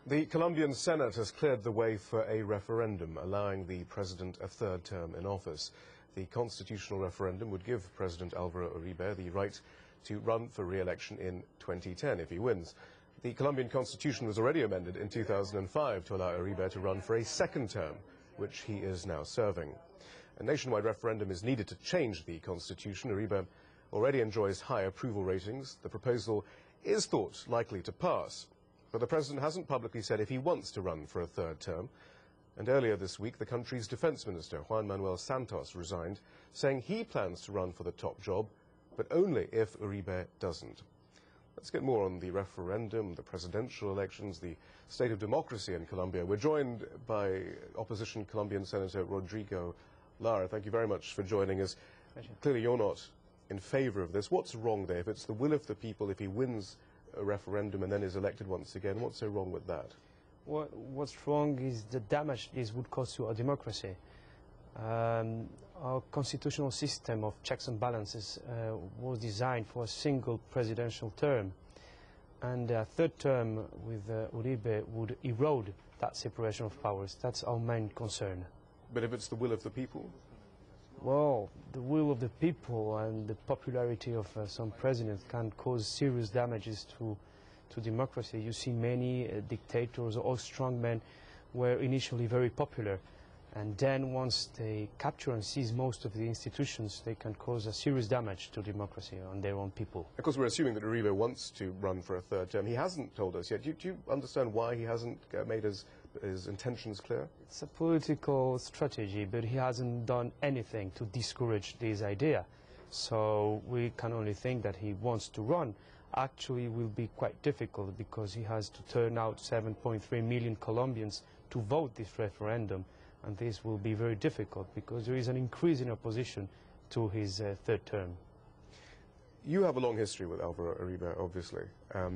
The Colombian Senate has cleared the way for a referendum allowing the president a third term in office. The constitutional referendum would give President Álvaro Uribe the right to run for re-election in 2010 if he wins. The Colombian constitution was already amended in 2005 to allow Uribe to run for a second term, which he is now serving. A nationwide referendum is needed to change the constitution. Uribe already enjoys high approval ratings. The proposal is thought likely to pass. But the president hasn't publicly said if he wants to run for a third term. And earlier this week, the country's defense minister, Juan Manuel Santos, resigned, saying he plans to run for the top job, but only if Uribe doesn't. Let's get more on the referendum, the presidential elections, the state of democracy in Colombia. We're joined by opposition Colombian Senator Rodrigo Lara. Thank you very much for joining us. Clearly, you're not in favor of this. What's wrong there? If it's the will of the people, if he wins a referendum and then is elected once again, what's so wrong with that? What's wrong is the damage this would cause to our democracy. Our constitutional system of checks and balances was designed for a single presidential term, and a third term with Uribe would erode that separation of powers. That's our main concern. But if it's the will of the people? Well, the will of the people and the popularity of some presidents can cause serious damages to democracy. You see many dictators or strongmen were initially very popular, and then once they capture and seize most of the institutions, they can cause a serious damage to democracy on their own people. Of course, we're assuming that Uribe wants to run for a third term. He hasn't told us yet. Do you understand why he hasn't made his intentions clear? It's a political strategy, but he hasn't done anything to discourage this idea. So we can only think that he wants to run. Actually, it will be quite difficult because he has to turn out 7.3 million Colombians to vote this referendum, and this will be very difficult because there is an increase in opposition to his third term. You have a long history with Álvaro Uribe, obviously.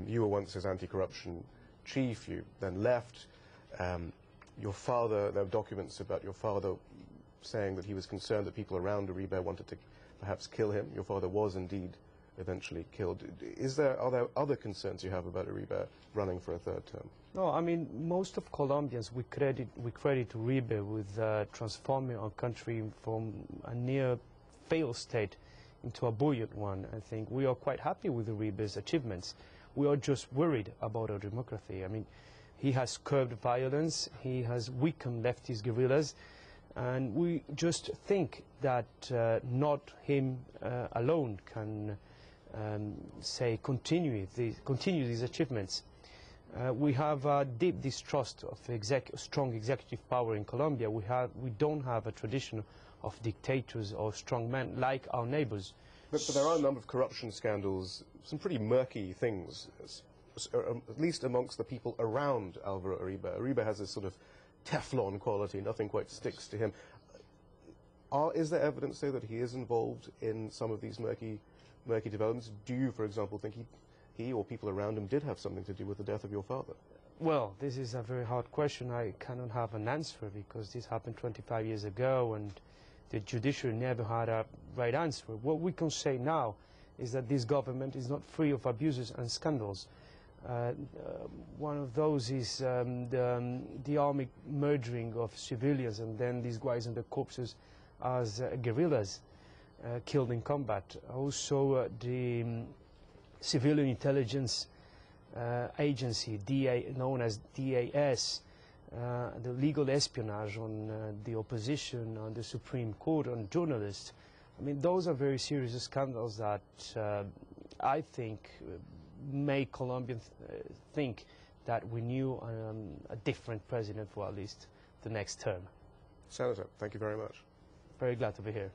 You were once his anti-corruption chief. You then left. Your father, there are documents about your father saying that he was concerned that people around Uribe wanted to perhaps kill him. Your father was indeed eventually killed. Are there other concerns you have about Uribe running for a third term? No, I mean, most of Colombians, we credit Uribe with transforming our country from a near failed state into a buoyant one. I think we are quite happy with Uribe's achievements. We are just worried about our democracy. I mean, he has curbed violence, he has weakened leftist guerrillas, and we just think that not him alone can continue these achievements. We have a deep distrust of strong executive power in Colombia. We don't have a tradition of dictators or strong men like our neighbors. But there are a number of corruption scandals, some pretty murky things, at least amongst the people around Álvaro Uribe. Uribe has this sort of Teflon quality, nothing quite sticks to him. Is there evidence, though, that he is involved in some of these murky developments? Do you, for example, think he or people around him did have something to do with the death of your father? Well, this is a very hard question. I cannot have an answer because this happened 25 years ago and the judiciary never had a right answer. What we can say now is that this government is not free of abuses and scandals. One of those is the army murdering of civilians and then disguising the corpses as guerrillas killed in combat. Also, the civilian intelligence agency, known as DAS, the legal espionage on the opposition, on the Supreme Court, on journalists. I mean, those are very serious scandals that I think make Colombians think that we knew a different president for at least the next term. Senator, thank you very much. Very glad to be here.